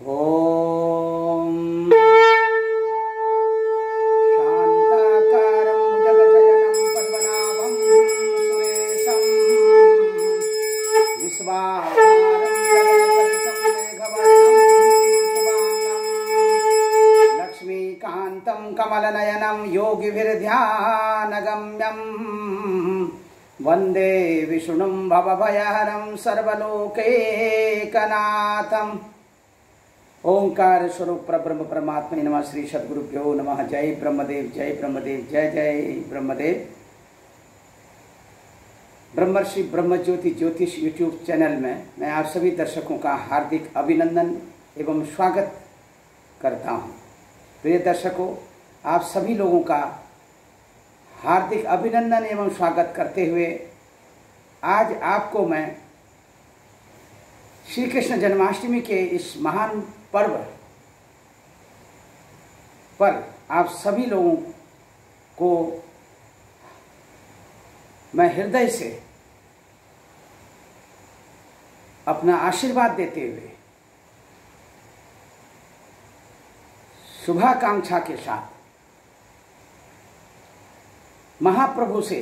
ओम शांताकारं भुजगशयनं पद्मनाभं सुरेशं विश्वाधारं गगनसदृशं मेघवर्णं शुभांगं लक्ष्मीकान्तं कमलनयनं योगिभिर्ध्यानगम्यं वन्दे विष्णुं भवभयहरं सर्वलोकैकनाथम्। ओंकार स्वरूप परब्रह्म परमात्मा नमः। श्री सद्गुरुभ्यो नमः। जय ब्रह्मदेव, जय ब्रह्मदेव, जय जय ब्रह्मदेव। ब्रह्मर्षि ब्रह्मज्योति ज्योतिष यूट्यूब चैनल में मैं आप सभी दर्शकों का हार्दिक अभिनंदन एवं स्वागत करता हूं। प्रिय दर्शकों, आप सभी लोगों का हार्दिक अभिनंदन एवं स्वागत करते हुए आज आपको मैं श्री कृष्ण जन्माष्टमी के इस महान पर्व पर आप सभी लोगों को मैं हृदय से अपना आशीर्वाद देते हुए शुभाकांक्षा के साथ महाप्रभु से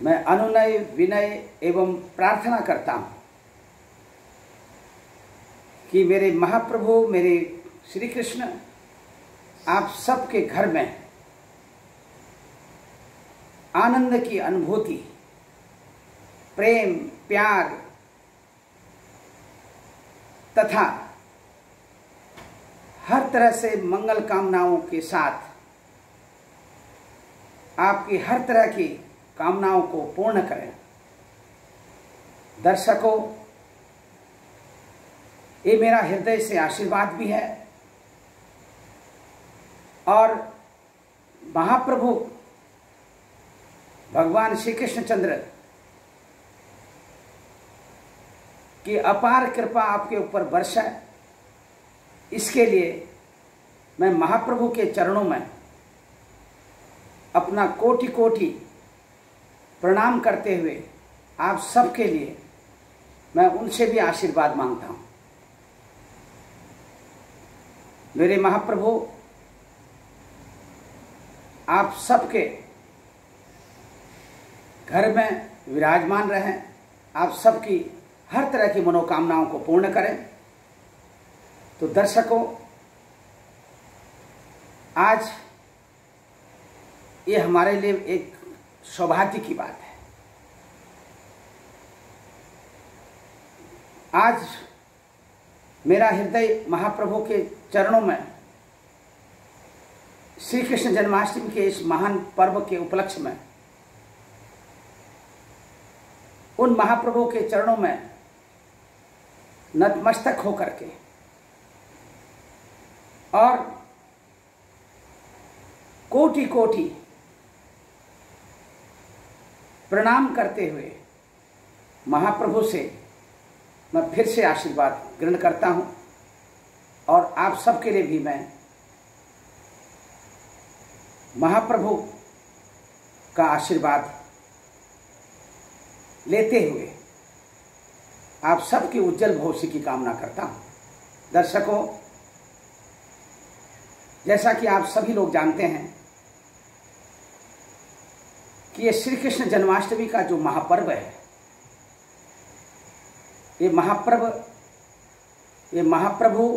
मैं अनुनय विनय एवं प्रार्थना करता हूं कि मेरे महाप्रभु, मेरे श्री कृष्ण आप सबके घर में आनंद की अनुभूति, प्रेम, प्यार तथा हर तरह से मंगल कामनाओं के साथ आपकी हर तरह की कामनाओं को पूर्ण करें। दर्शकों, ये मेरा हृदय से आशीर्वाद भी है और महाप्रभु भगवान श्री कृष्णचंद्र की अपार कृपा आपके ऊपर बरसे, इसके लिए मैं महाप्रभु के चरणों में अपना कोटि कोटि प्रणाम करते हुए आप सबके लिए मैं उनसे भी आशीर्वाद मांगता हूं। मेरे महाप्रभु आप सबके घर में विराजमान रहें, आप सबकी हर तरह की मनोकामनाओं को पूर्ण करें। तो दर्शकों, आज ये हमारे लिए एक सौभाग्य की बात है। आज मेरा हृदय महाप्रभु के चरणों में श्री कृष्ण जन्माष्टमी के इस महान पर्व के उपलक्ष्य में उन महाप्रभु के चरणों में नतमस्तक होकर के और कोटि कोटि प्रणाम करते हुए महाप्रभु से मैं फिर से आशीर्वाद ग्रहण करता हूं और आप सबके लिए भी मैं महाप्रभु का आशीर्वाद लेते हुए आप सबकी उज्जवल भविष्य की कामना करता हूं। दर्शकों, जैसा कि आप सभी लोग जानते हैं कि ये श्री कृष्ण जन्माष्टमी का जो महापर्व है, ये महाप्रभु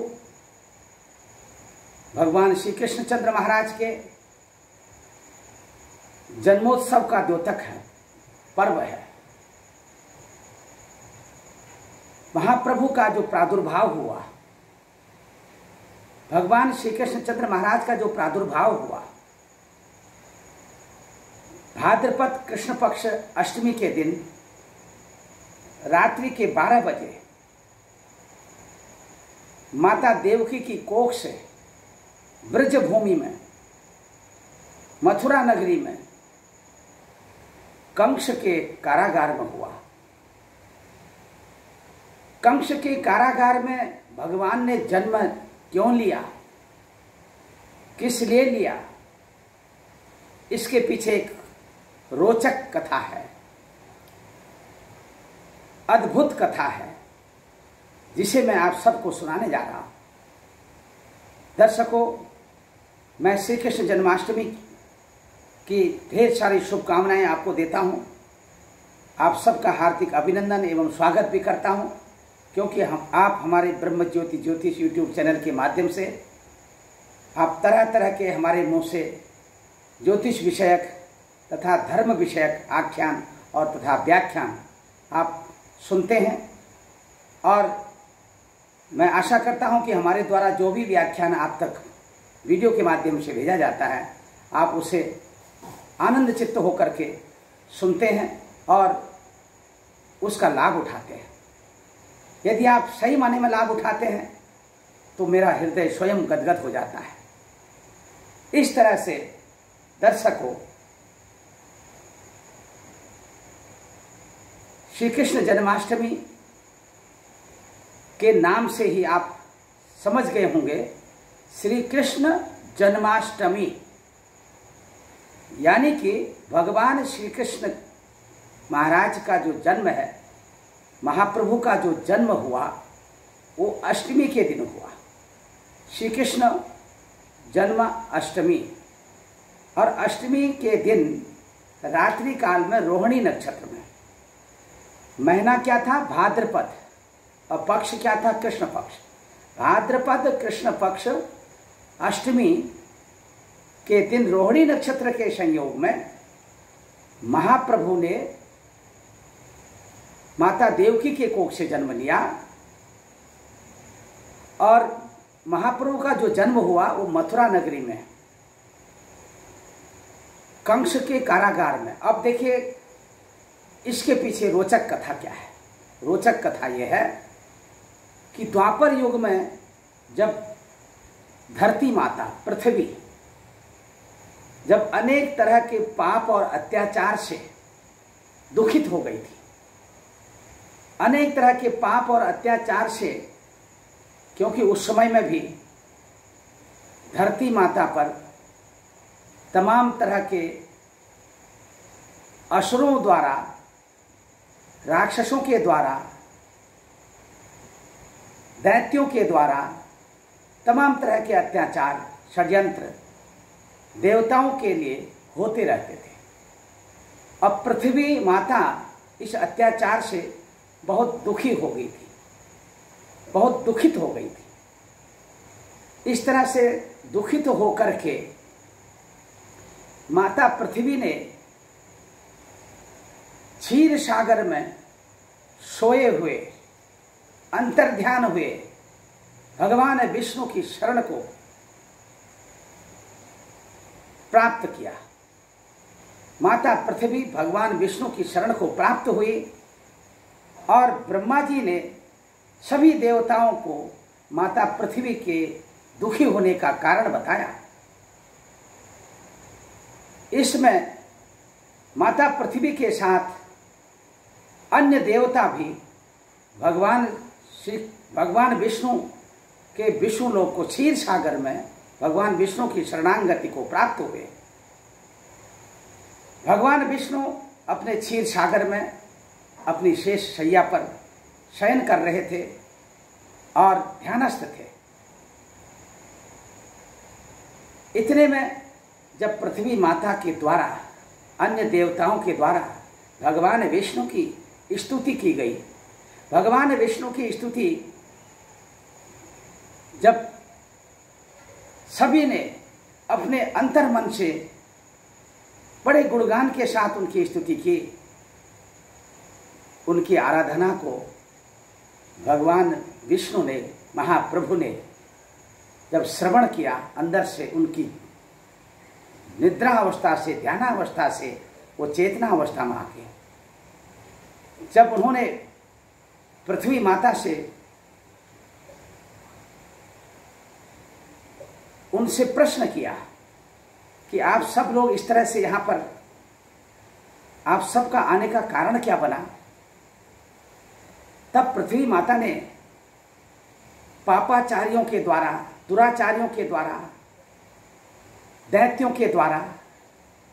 भगवान श्री कृष्णचंद्र महाराज के जन्मोत्सव का द्योतक है, पर्व है। महाप्रभु का जो प्रादुर्भाव हुआ, भगवान श्री कृष्णचंद्र महाराज का जो प्रादुर्भाव हुआ, भाद्रपद कृष्ण पक्ष अष्टमी के दिन रात्रि के 12 बजे माता देवकी की कोख से ब्रज भूमि में, मथुरा नगरी में, कंस के कारागार में हुआ। कंस के कारागार में भगवान ने जन्म क्यों लिया, किस लिए लिया, इसके पीछे एक रोचक कथा है, अद्भुत कथा है, जिसे मैं आप सबको सुनाने जा रहा हूं। दर्शकों, मैं श्री कृष्ण जन्माष्टमी की ढेर सारी शुभकामनाएं आपको देता हूं। आप सबका हार्दिक अभिनंदन एवं स्वागत भी करता हूं, क्योंकि आप हमारे ब्रह्म ज्योति ज्योतिष यूट्यूब चैनल के माध्यम से आप तरह तरह के हमारे मुंह से ज्योतिष विषयक तथा धर्म विषयक आख्यान और तथा व्याख्यान आप सुनते हैं। और मैं आशा करता हूं कि हमारे द्वारा जो भी व्याख्यान आप तक वीडियो के माध्यम से भेजा जाता है, आप उसे आनंद चित्त होकर के सुनते हैं और उसका लाभ उठाते हैं। यदि आप सही माने में लाभ उठाते हैं तो मेरा हृदय स्वयं गदगद हो जाता है। इस तरह से दर्शकों, श्री कृष्ण जन्माष्टमी के नाम से ही आप समझ गए होंगे, श्री कृष्ण जन्माष्टमी यानी कि भगवान श्री कृष्ण महाराज का जो जन्म है, महाप्रभु का जो जन्म हुआ, वो अष्टमी के दिन हुआ। श्री कृष्ण जन्म अष्टमी, और अष्टमी के दिन रात्रि काल में रोहिणी नक्षत्र में, महीना क्या था? भाद्रपद, और पक्ष क्या था? कृष्ण पक्ष। भाद्रपद कृष्ण पक्ष अष्टमी के दिन रोहिणी नक्षत्र के संयोग में महाप्रभु ने माता देवकी के कोख से जन्म लिया। और महाप्रभु का जो जन्म हुआ वो मथुरा नगरी में, कंस के कारागार में। अब देखिए, इसके पीछे रोचक कथा क्या है। रोचक कथा यह है कि द्वापर युग में जब धरती माता पृथ्वी जब अनेक तरह के पाप और अत्याचार से दुखित हो गई थी, अनेक तरह के पाप और अत्याचार से, क्योंकि उस समय में भी धरती माता पर तमाम तरह के असुरों द्वारा, राक्षसों के द्वारा, दैत्यों के द्वारा तमाम तरह के अत्याचार, षड्यंत्र देवताओं के लिए होते रहते थे। अब पृथ्वी माता इस अत्याचार से बहुत दुखी हो गई थी, बहुत दुखित हो गई थी। इस तरह से दुखित होकर के माता पृथ्वी ने क्षीर सागर में सोए हुए, अंतर्ध्यान हुए भगवान विष्णु की शरण को प्राप्त किया। माता पृथ्वी भगवान विष्णु की शरण को प्राप्त हुई और ब्रह्मा जी ने सभी देवताओं को माता पृथ्वी के दुखी होने का कारण बताया। इसमें माता पृथ्वी के साथ अन्य देवता भी भगवान विष्णु के विष्णु लोक को, क्षीर सागर में भगवान विष्णु की शरणागति को प्राप्त हुए। भगवान विष्णु अपने क्षीर सागर में अपनी शेष शैया पर शयन कर रहे थे और ध्यानस्थ थे। इतने में जब पृथ्वी माता के द्वारा, अन्य देवताओं के द्वारा भगवान विष्णु की स्तुति की गई। भगवान विष्णु की स्तुति जब सभी ने अपने अंतर्मन से बड़े गुणगान के साथ उनकी स्तुति की, उनकी आराधना को भगवान विष्णु ने, महाप्रभु ने जब श्रवण किया, अंदर से उनकी निद्रा अवस्था से, ध्यानावस्था से वो चेतना अवस्था में आ गए। जब उन्होंने पृथ्वी माता से उनसे प्रश्न किया कि आप सब लोग इस तरह से यहाँ पर, आप सबका आने का कारण क्या बना, तब पृथ्वी माता ने पापाचारियों के द्वारा, दुराचारियों के द्वारा, दैत्यों के द्वारा,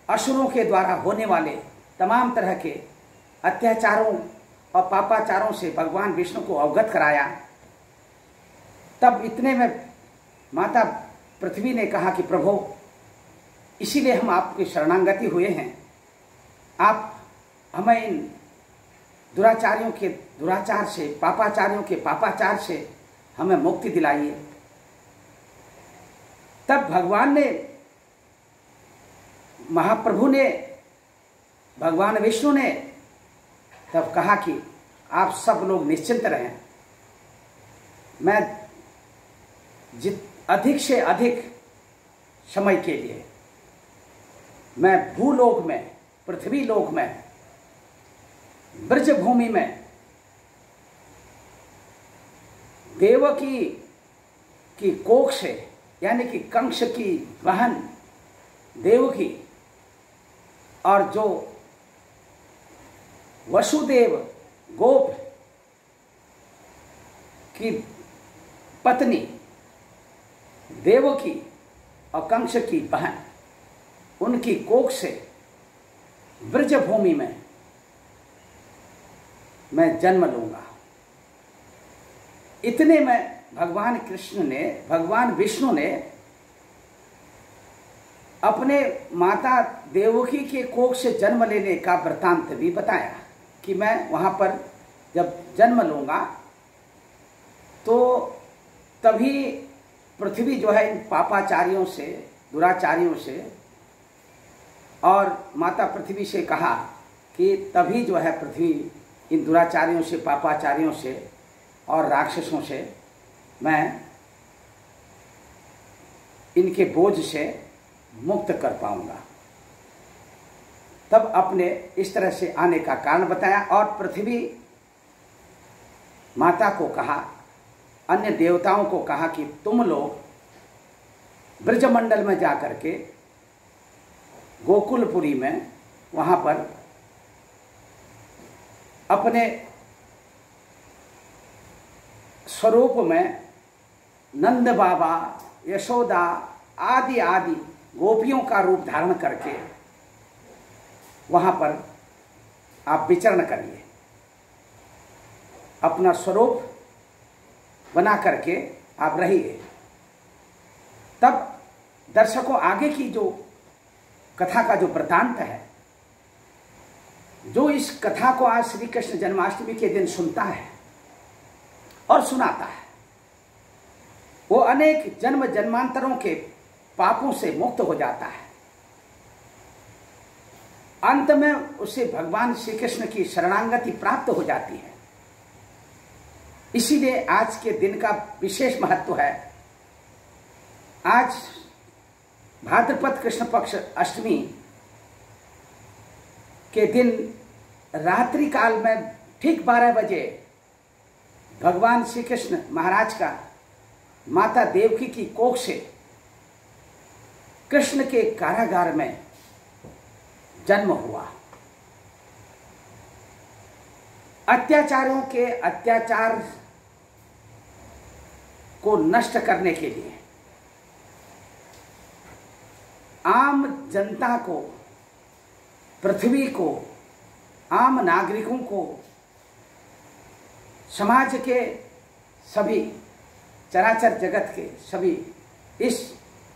असुरों के द्वारा होने वाले तमाम तरह के अत्याचारों और पापाचारों से भगवान विष्णु को अवगत कराया तब इतने में माता पृथ्वी ने कहा कि प्रभु, इसीलिए हम आपके शरणागति हुए हैं, आप हमें इन दुराचारियों के दुराचार से, पापाचारियों के पापाचार से हमें मुक्ति दिलाइए। तब भगवान ने, महाप्रभु ने, भगवान विष्णु ने तब कहा कि आप सब लोग निश्चिंत रहें, मैं अधिक से अधिक समय के लिए मैं भूलोक में, पृथ्वी लोक में, ब्रज भूमि में देवकी की कोख से, यानी कि कंस की बहन देवकी और जो वसुदेव गोप की पत्नी देवकी और कंस की बहन, उनकी कोख से ब्रज भूमि में मैं जन्म लूंगा। इतने में भगवान कृष्ण ने, भगवान विष्णु ने अपने माता देवकी के कोख से जन्म लेने का वृतांत भी बताया कि मैं वहां पर जब जन्म लूंगा तो तभी पृथ्वी जो है इन पापाचारियों से, दुराचारियों से, और माता पृथ्वी से कहा कि तभी जो है पृथ्वी इन दुराचारियों से, पापाचारियों से और राक्षसों से मैं इनके बोझ से मुक्त कर पाऊंगा। तब अपने इस तरह से आने का कारण बताया और पृथ्वी माता को कहा, अन्य देवताओं को कहा कि तुम लोग ब्रजमंडल में जाकर के गोकुलपुरी में वहां पर अपने स्वरूप में नंद बाबा, यशोदा आदि आदि गोपियों का रूप धारण करके वहां पर आप विचरण करिए, अपना स्वरूप बना करके आप रहिए। तब दर्शकों, आगे की जो कथा का जो वृतांत है, जो इस कथा को आज श्री कृष्ण जन्माष्टमी के दिन सुनता है और सुनाता है, वो अनेक जन्म जन्मांतरों के पापों से मुक्त हो जाता है। अंत में उसे भगवान श्री कृष्ण की शरणागति प्राप्त हो जाती है। इसीलिए आज के दिन का विशेष महत्व है। आज भाद्रपद कृष्ण पक्ष अष्टमी के दिन रात्रि काल में ठीक 12 बजे भगवान श्री कृष्ण महाराज का माता देवकी की कोख से कृष्ण के कारागार में जन्म हुआ। अत्याचारियों के अत्याचार को नष्ट करने के लिए, आम जनता को, पृथ्वी को, आम नागरिकों को, समाज के सभी चराचर जगत के सभी इस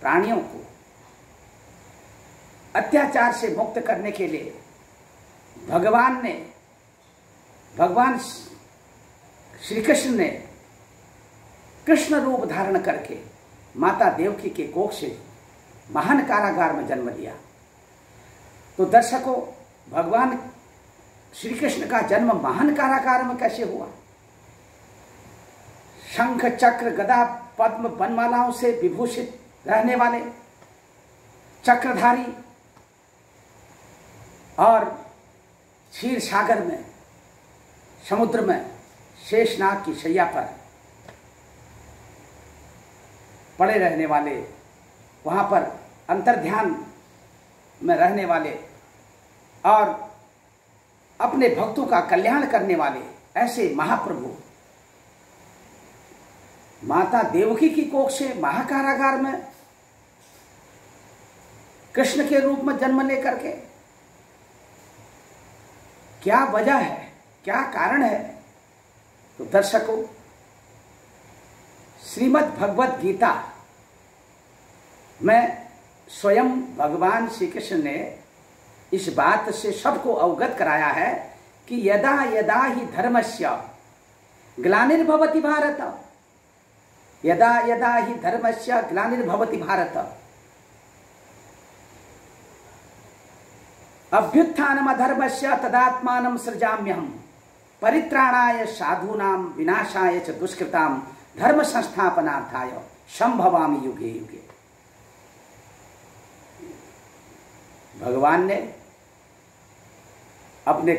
प्राणियों को अत्याचार से मुक्त करने के लिए भगवान श्री कृष्ण ने कृष्ण रूप धारण करके माता देवकी के कोख से महान कारागार में जन्म लिया। तो दर्शकों, भगवान श्री कृष्ण का जन्म महान कारागार में कैसे हुआ? शंख चक्र गदा पद्म वनमालाओं से विभूषित रहने वाले चक्रधारी और क्षीर सागर में, समुद्र में शेषनाग की शैया पर पड़े रहने वाले, वहां पर अंतर्ध्यान में रहने वाले और अपने भक्तों का कल्याण करने वाले ऐसे महाप्रभु माता देवकी की कोख से महाकारागार में कृष्ण के रूप में जन्म लेकर के क्या वजह है, क्या कारण है? तो दर्शकों, श्रीमद् भगवत गीता में स्वयं भगवान श्री कृष्ण ने इस बात से सबको अवगत कराया है कि यदा यदा ही धर्मस्य ग्लानिर्भवति भारत, यदा यदा ही धर्मस्य ग्लानिर्भवति भारत, अभ्युत्थानम धर्मस्य तदात्मानं सृजाम्यहम्, परित्राणाय साधूनां विनाशाय च दुष्कृतां धर्म संस्थापनार्थाय संभवामि युगे युगे। भगवान ने अपने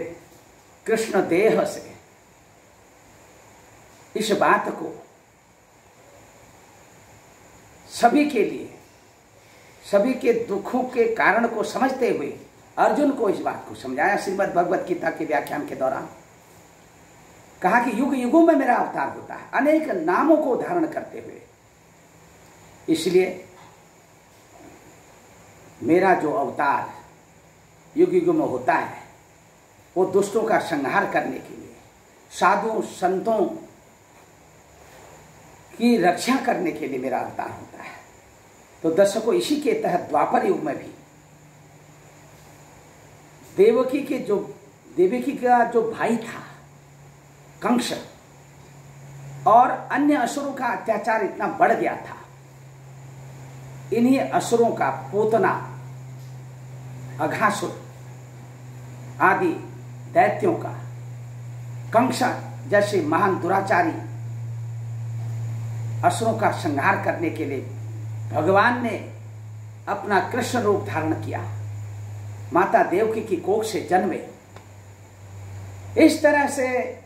कृष्ण देह से इस बात को सभी के लिए, सभी के दुखों के कारण को समझते हुए अर्जुन को इस बात को समझाया। श्रीमद् भगवत गीता के व्याख्यान के दौरान कहा कि युग युगों में मेरा अवतार होता है, अनेक नामों को धारण करते हुए। इसलिए मेरा जो अवतार युग युग में होता है वो दुष्टों का संहार करने के लिए, साधु संतों की रक्षा करने के लिए मेरा अवतार होता है। तो दर्शकों, इसी के तहत द्वापर युग में भी देवकी का जो भाई था कंस और अन्य असुरों का अत्याचार इतना बढ़ गया था, इन्हीं असुरों का पूतना अघासुर आदि दैत्यों का, कंस जैसे महान दुराचारी असुरों का संहार करने के लिए भगवान ने अपना कृष्ण रूप धारण किया, माता देवकी की कोख से जन्मे। इस तरह से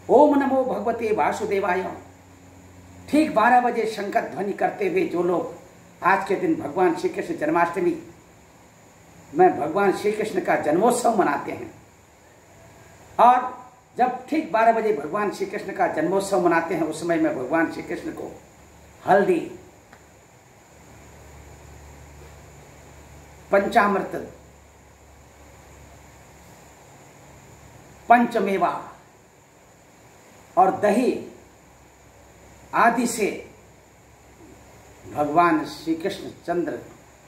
ओम नमो भगवते वासुदेवाय ठीक 12 बजे शंकर ध्वनि करते हुए जो लोग आज के दिन भगवान श्री कृष्ण जन्माष्टमी में भगवान श्री कृष्ण का जन्मोत्सव मनाते हैं, और जब ठीक 12 बजे भगवान श्री कृष्ण का जन्मोत्सव मनाते हैं, उस समय में भगवान श्री कृष्ण को हल्दी, पंचामृत, पंचमेवा और दही आदि से भगवान श्री कृष्ण चंद्र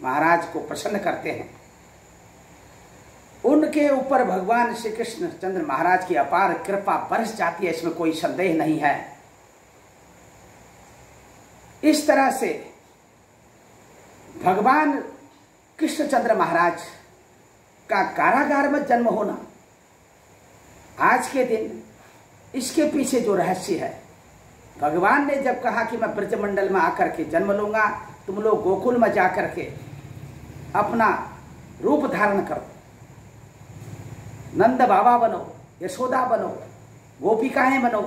महाराज को प्रसन्न करते हैं। उनके ऊपर भगवान श्री कृष्ण चंद्र महाराज की अपार कृपा बरस जाती है, इसमें कोई संदेह नहीं है। इस तरह से भगवान कृष्णचंद्र महाराज का कारागार में जन्म होना आज के दिन, इसके पीछे जो रहस्य है, भगवान ने जब कहा कि मैं ब्रजमंडल में आकर के जन्म लूंगा, तुम लोग गोकुल में जाकर के अपना रूप धारण करो, नंद बाबा बनो, यशोदा बनो, गोपिकाएं बनो,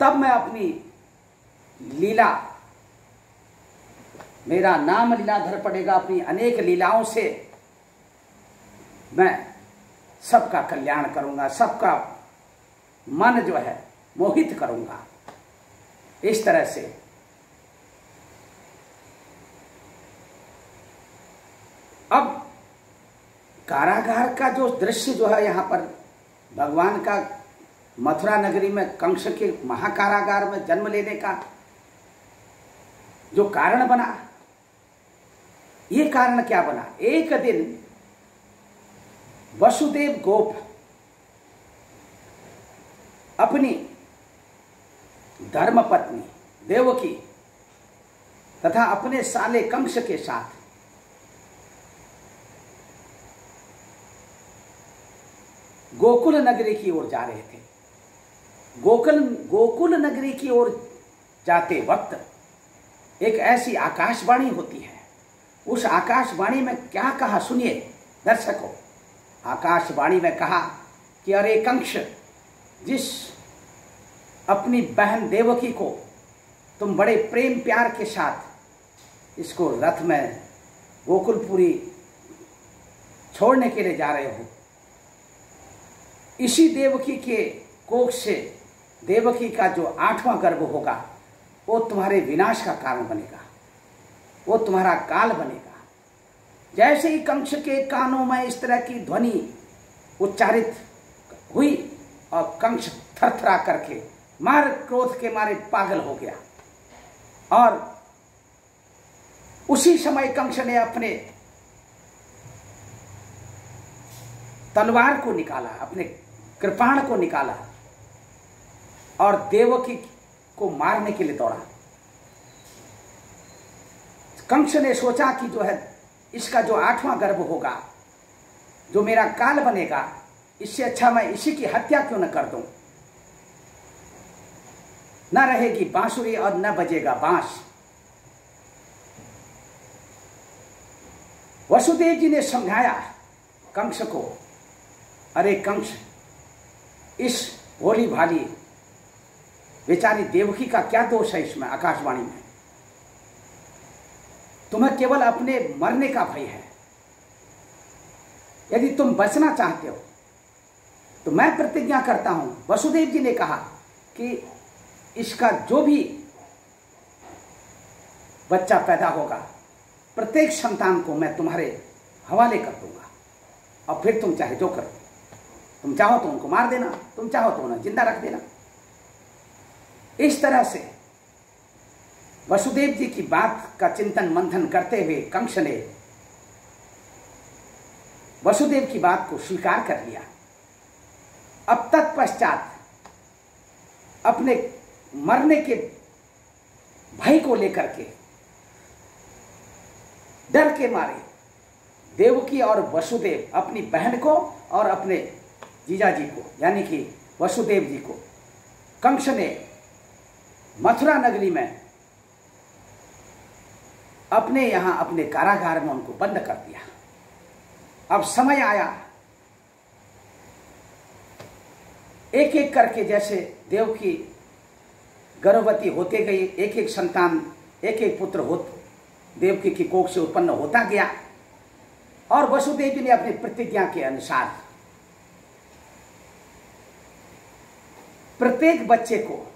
तब मैं अपनी लीला, मेरा नाम लीलाधर पड़ेगा, अपनी अनेक लीलाओं से मैं सबका कल्याण करूंगा, सबका मन जो है मोहित करूंगा। इस तरह से अब कारागार का जो दृश्य जो है, यहां पर भगवान का मथुरा नगरी में कंस के महाकारागार में जन्म लेने का जो कारण बना, ये कारण क्या बना? एक दिन वसुदेव गोप अपनी धर्मपत्नी देवकी तथा अपने साले कंस के साथ गोकुल नगरी की ओर जा रहे थे। गोकुल नगरी की ओर जाते वक्त एक ऐसी आकाशवाणी होती है। उस आकाशवाणी में क्या कहा सुनिए दर्शकों। आकाशवाणी में कहा कि अरे कंस, जिस अपनी बहन देवकी को तुम बड़े प्रेम प्यार के साथ इसको रथ में गोकुलपुरी छोड़ने के लिए जा रहे हो, इसी देवकी के कोख से देवकी का जो 8वां गर्भ होगा वो तुम्हारे विनाश का कारण बनेगा, वो तुम्हारा काल बनेगा। जैसे ही कंस के कानों में इस तरह की ध्वनि उच्चारित हुई और कंस थरथरा करके मार क्रोध के मारे पागल हो गया और उसी समय कंस ने अपने तलवार को निकाला, अपने कृपाण को निकाला और देवकी को मारने के लिए दौड़ा। कंस ने सोचा कि जो है इसका जो 8वां गर्भ होगा, जो मेरा काल बनेगा, इससे अच्छा मैं इसी की हत्या क्यों न कर दूं। न रहेगी बांसुरी और न बजेगा बांस। वसुदेव जी ने समझाया कंस को, अरे कंस, इस भोली भाली बेचारी देवकी का क्या दोष है इसमें, आकाशवाणी में? तुम्हें केवल अपने मरने का भय है। यदि तुम बचना चाहते हो तो मैं प्रतिज्ञा करता हूं, वसुदेव जी ने कहा कि इसका जो भी बच्चा पैदा होगा, प्रत्येक संतान को मैं तुम्हारे हवाले कर दूंगा और फिर तुम चाहे जो करो। तुम चाहो तो उनको मार देना, तुम चाहो तो उन्हें जिंदा रख देना। इस तरह से वसुदेव जी की बात का चिंतन मंथन करते हुए कंस ने वसुदेव की बात को स्वीकार कर लिया। अब तत्पश्चात अपने मरने के भय को लेकर के, डर के मारे देवकी और वसुदेव अपनी बहन को और अपने जीजाजी को यानी कि वसुदेव जी को कंस ने मथुरा नगरी में अपने यहां अपने कारागार में उनको बंद कर दिया। अब समय आया, एक एक करके जैसे देवकी गर्भवती होते गई, एक एक संतान, एक एक पुत्र देवकी की कोख से उत्पन्न होता गया और वसुदेव जी ने अपनी प्रतिज्ञा के अनुसार प्रत्येक बच्चे को,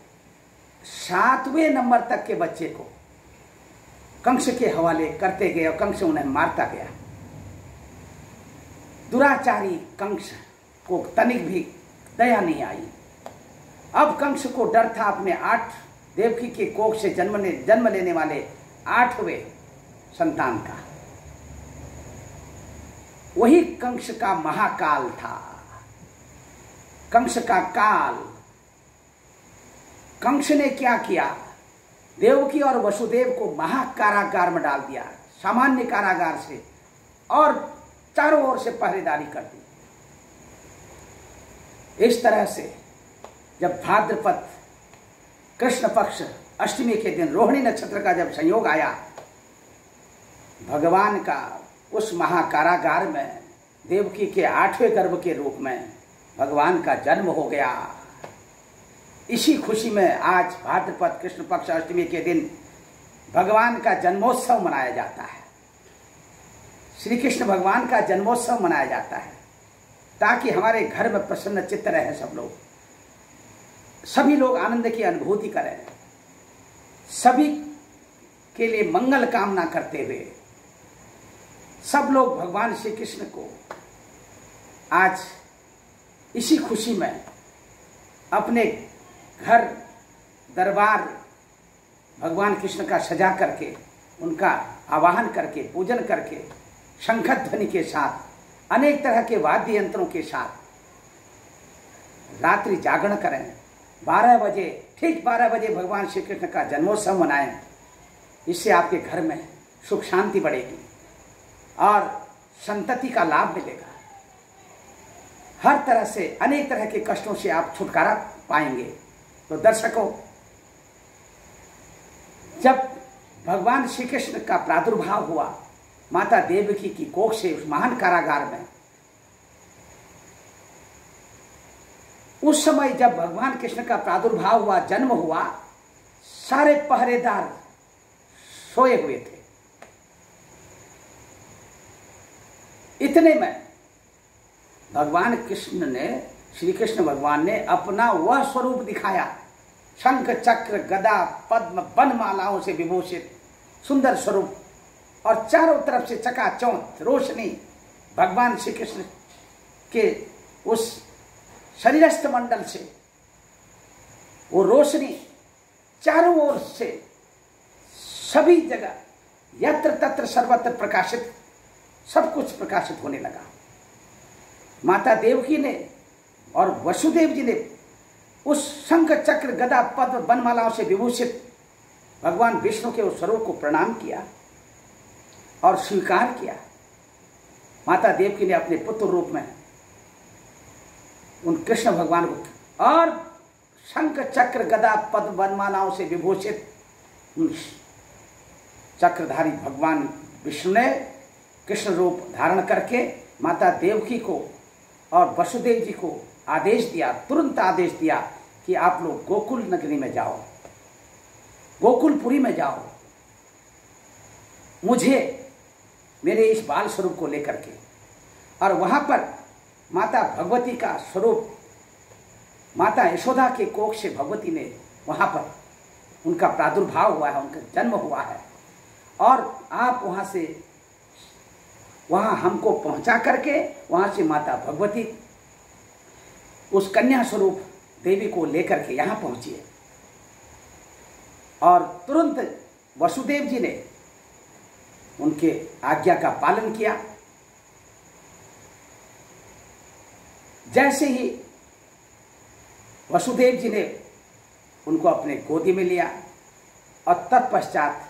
7वें नंबर तक के बच्चे को कंस के हवाले करते गए और कंस उन्हें मारता गया। दुराचारी कंस को तनिक भी दया नहीं आई। अब कंस को डर था अपने 8 देवकी के कोख से जन्म लेने वाले 8वें संतान का। वही कंस का महाकाल था, कंस का काल। कंस ने क्या किया, देवकी और वसुदेव को महाकारागार में डाल दिया, सामान्य कारागार से, और चारों ओर से पहरेदारी कर दी। इस तरह से जब भाद्रपद कृष्ण पक्ष अष्टमी के दिन रोहिणी नक्षत्र का जब संयोग आया, भगवान का उस महाकारागार में देवकी के 8वें गर्भ के रूप में भगवान का जन्म हो गया। इसी खुशी में आज भाद्रपद कृष्ण पक्ष अष्टमी के दिन भगवान का जन्मोत्सव मनाया जाता है। श्री कृष्ण भगवान का जन्मोत्सव मनाया जाता है ताकि हमारे घर में प्रसन्न चित्त रहे, सभी लोग आनंद की अनुभूति करें, सभी के लिए मंगल कामना करते हुए सब लोग भगवान श्री कृष्ण को आज इसी खुशी में अपने घर दरबार भगवान कृष्ण का सजा करके, उनका आवाहन करके, पूजन करके, शंख ध्वनि के साथ, अनेक तरह के वाद्य यंत्रों के साथ रात्रि जागरण करें। 12 बजे, ठीक 12 बजे भगवान श्री कृष्ण का जन्मोत्सव मनाएं। इससे आपके घर में सुख शांति बढ़ेगी और संतति का लाभ मिलेगा। हर तरह से, अनेक तरह के कष्टों से आप छुटकारा पाएंगे। तो दर्शकों, जब भगवान श्री कृष्ण का प्रादुर्भाव हुआ माता देवकी की कोख से उस महान कारागार में, उस समय जब भगवान कृष्ण का प्रादुर्भाव हुआ, जन्म हुआ, सारे पहरेदार सोए हुए थे। इतने में भगवान कृष्ण ने, श्री कृष्ण भगवान ने अपना वह स्वरूप दिखाया, शंख चक्र गदा पद्म वनमालाओं से विभूषित सुंदर स्वरूप, और चारों तरफ से चकाचौंध रोशनी भगवान श्री कृष्ण के उस शरीरस्थ मंडल से वो रोशनी चारों ओर से सभी जगह यत्र तत्र सर्वत्र प्रकाशित, सब कुछ प्रकाशित होने लगा। माता देवकी ने और वसुदेव जी ने उस शंख चक्र गदा पद्म वनमालाओं से विभूषित भगवान विष्णु के उस स्वरूप को प्रणाम किया और स्वीकार किया। माता देवकी ने अपने पुत्र रूप में उन कृष्ण भगवान को और शंख चक्र गदा पद्म वनमालाओं से विभूषित उन चक्रधारी भगवान विष्णु ने कृष्ण रूप धारण करके माता देवकी को और वसुदेव जी को आदेश दिया, तुरंत आदेश दिया कि आप लोग गोकुल नगरी में जाओ, गोकुलपुरी में जाओ, मुझे मेरे इस बाल स्वरूप को लेकर के। और वहां पर माता भगवती का स्वरूप, माता यशोदा के कोख से भगवती ने वहां पर उनका प्रादुर्भाव हुआ है, उनका जन्म हुआ है। और आप वहां से, वहां हमको पहुंचा करके वहां से माता भगवती उस कन्या स्वरूप देवी को लेकर के यहां पहुंची। और तुरंत वसुदेव जी ने उनके आज्ञा का पालन किया। जैसे ही वसुदेव जी ने उनको अपने गोदी में लिया और तत्पश्चात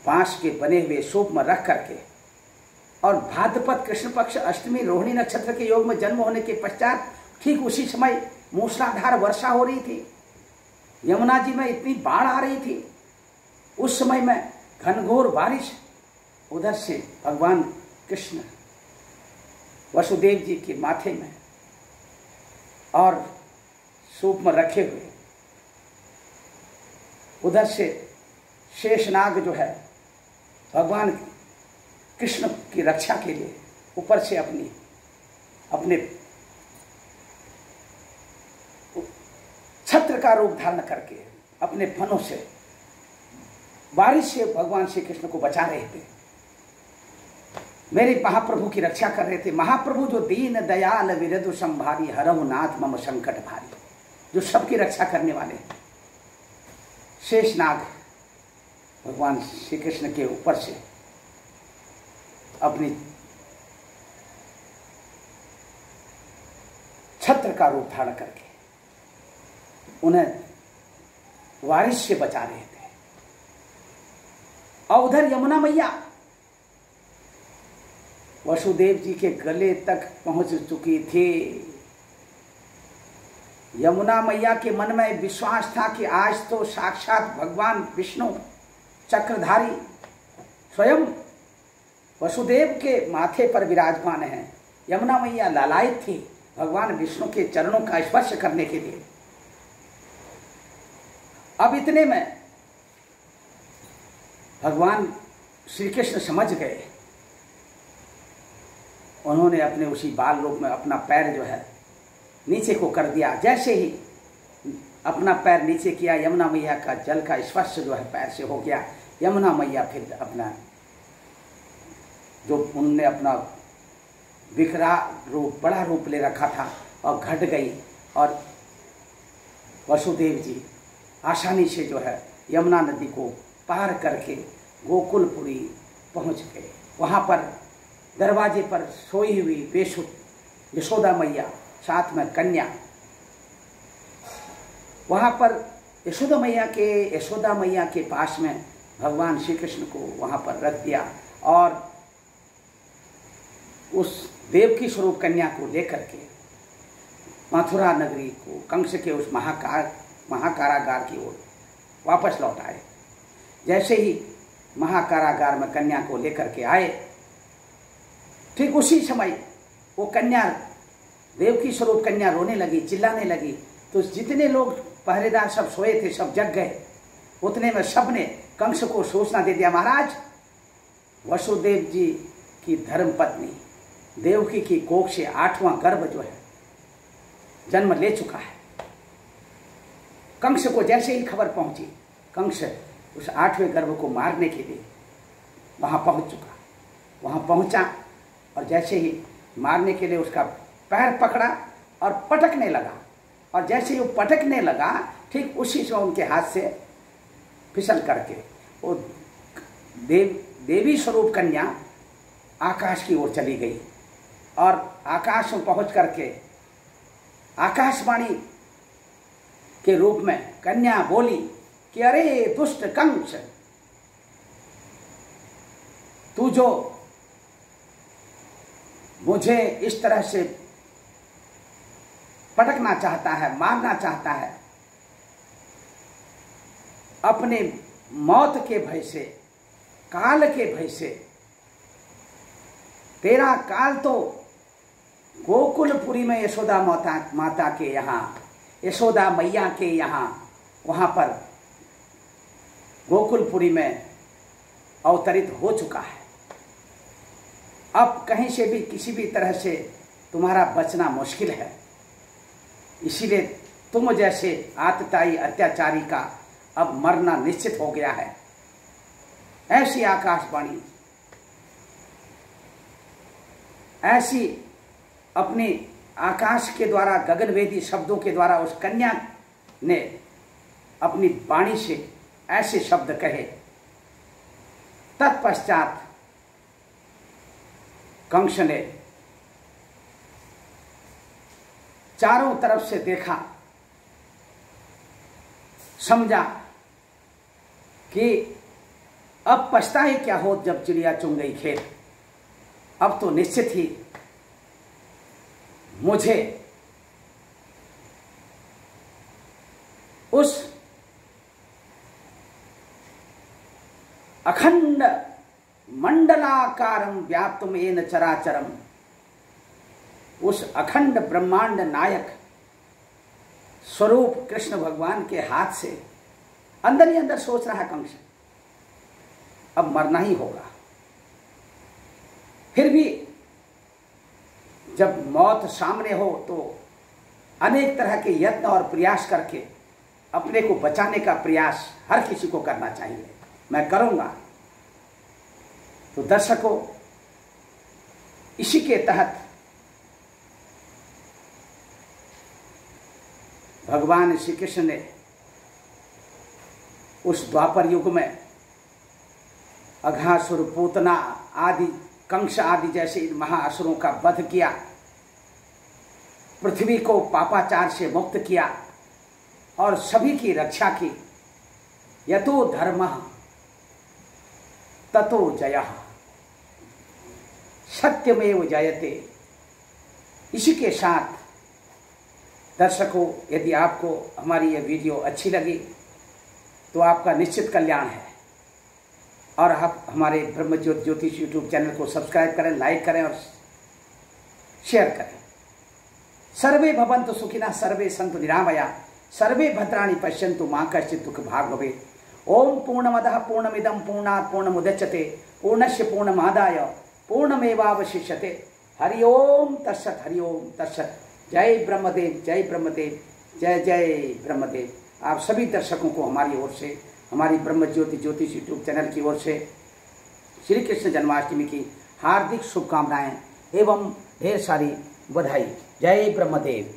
बांस के बने हुए सूप में रख करके और भाद्रपद कृष्ण पक्ष अष्टमी रोहिणी नक्षत्र के योग में जन्म होने के पश्चात ठीक उसी समय मूसलाधार वर्षा हो रही थी, यमुना जी में इतनी बाढ़ आ रही थी। उस समय में घनघोर बारिश, उधर से भगवान कृष्ण वसुदेव जी के माथे में और सूप में रखे हुए, उधर से शेषनाग जो है भगवान कृष्ण की रक्षा के लिए ऊपर से अपने छत्र का रूप धारण करके अपने फनों से बारिश से भगवान श्री कृष्ण को बचा रहे थे, मेरे महाप्रभु की रक्षा कर रहे थे। महाप्रभु जो दीन दयाल विरधु संभारी हरहु नाथ मम संकट भारी, जो सबकी रक्षा करने वाले शेषनाग भगवान श्री कृष्ण के ऊपर से अपनी छत्र का रूप धारण करके उन्हें बारिश से बचा रहे थे। और उधर यमुना मैया वसुदेव जी के गले तक पहुंच चुकी थी। यमुना मैया के मन में विश्वास था कि आज तो साक्षात भगवान विष्णु चक्रधारी स्वयं वसुदेव के माथे पर विराजमान है। यमुना मैया लालायित थी भगवान विष्णु के चरणों का स्पर्श करने के लिए। अब इतने में भगवान श्री कृष्ण समझ गए, उन्होंने अपने उसी बाल रूप में अपना पैर जो है नीचे को कर दिया। जैसे ही अपना पैर नीचे किया, यमुना मैया का जल का स्पर्श जो है पैर से हो गया। यमुना मैया फिर अपना जो उनने अपना विकराल रूप, बड़ा रूप ले रखा था और घट गई और वसुदेव जी आसानी से जो है यमुना नदी को पार करके गोकुलपुरी पहुंच गए। वहां पर दरवाजे पर सोई हुई बेसुध यशोदा मैया, साथ में कन्या, वहां पर यशोदा मैया के पास में भगवान श्री कृष्ण को वहां पर रख दिया और उस देवकी स्वरूप कन्या को लेकर के मथुरा नगरी को, कंस के उस महाकारागार की ओर वापस लौट आए। जैसे ही महाकारागार में कन्या को लेकर के आए, ठीक उसी समय वो कन्या, देवकी स्वरूप कन्या रोने लगी, चिल्लाने लगी। तो जितने लोग पहरेदार सब सोए थे सब जग गए। उतने में सबने कंस को सूचना दे दिया, महाराज वसुदेव जी की धर्मपत्नी देवकी की कोख से 8वां गर्भ जो है जन्म ले चुका है। कंस को जैसे ही खबर पहुंची, कंस उस 8वें गर्भ को मारने के लिए वहां पहुंच चुका। वहां पहुंचा और जैसे ही मारने के लिए उसका पैर पकड़ा और पटकने लगा और जैसे वो पटकने लगा, ठीक उसी समय उनके हाथ से फिसल करके वो देवी स्वरूप कन्या आकाश की ओर चली गई और आकाश में पहुंच करके आकाशवाणी के रूप में कन्या बोली कि अरे दुष्ट कंस, तू जो मुझे इस तरह से पटकना चाहता है, मारना चाहता है, अपने मौत के भय से, काल के भय से, तेरा काल तो गोकुलपुरी में यशोदा माता के यहाँ, यशोदा मैया के यहाँ, वहां पर गोकुलपुरी में अवतरित हो चुका है। अब कहीं से भी किसी भी तरह से तुम्हारा बचना मुश्किल है। इसीलिए तुम जैसे आतताई अत्याचारी का अब मरना निश्चित हो गया है। ऐसी आकाशवाणी, ऐसी अपने आकाश के द्वारा, गगनवेदी शब्दों के द्वारा उस कन्या ने अपनी वाणी से ऐसे शब्द कहे। तत्पश्चात कंस ने चारों तरफ से देखा, समझा कि अब पछताए क्या हो जब चिड़िया चुन गई खेत। अब तो निश्चित ही मुझे उस अखंड मंडलाकारं व्याप्तम येन चराचरम, उस अखंड ब्रह्मांड नायक स्वरूप कृष्ण भगवान के हाथ से अंदर ही अंदर सोच रहा कंस, अब मरना ही होगा। फिर भी जब मौत सामने हो तो अनेक तरह के यत्न और प्रयास करके अपने को बचाने का प्रयास हर किसी को करना चाहिए। मैं करूंगा। तो दर्शकों, इसी के तहत भगवान श्री कृष्ण ने उस द्वापर युग में अघासुर, पूतना आदि, कंस आदि जैसे इन महाअसुरों का वध किया, पृथ्वी को पापाचार से मुक्त किया और सभी की रक्षा की। यतो धर्मः ततो जयः, सत्यमेव जयते। इसी के साथ दर्शकों, यदि आपको हमारी यह वीडियो अच्छी लगी तो आपका निश्चित कल्याण है और आप हमारे ब्रह्मज्योति ज्योतिष यूट्यूब चैनल को सब्सक्राइब करें, लाइक करें और शेयर करें। सर्वे भवन्तु सुखिनः, सर्वे सन्तु निरामया, सर्वे भद्राणि पश्यन्तु मा कश्चित् दुःख भाग् भवेत्। ओम पूर्णमदः पूर्णमिदं पूर्णात् पूर्णमुदच्यते पूर्णस्य पूर्णमादाय पूर्णमेवावशिष्यते। हरि ओम तत्सत्, हरि ओम तत्सत्। जय ब्रह्मदेव, जय ब्रह्मदेव, जय जय ब्रह्मदेव। आप सभी दर्शकों को हमारी ओर से, हमारी ब्रह्मज्योति ज्योतिष यूट्यूब चैनल की ओर से श्री कृष्ण जन्माष्टमी की हार्दिक शुभकामनाएं एवं ढेर सारी बधाई। जय ब्रह्मदेव।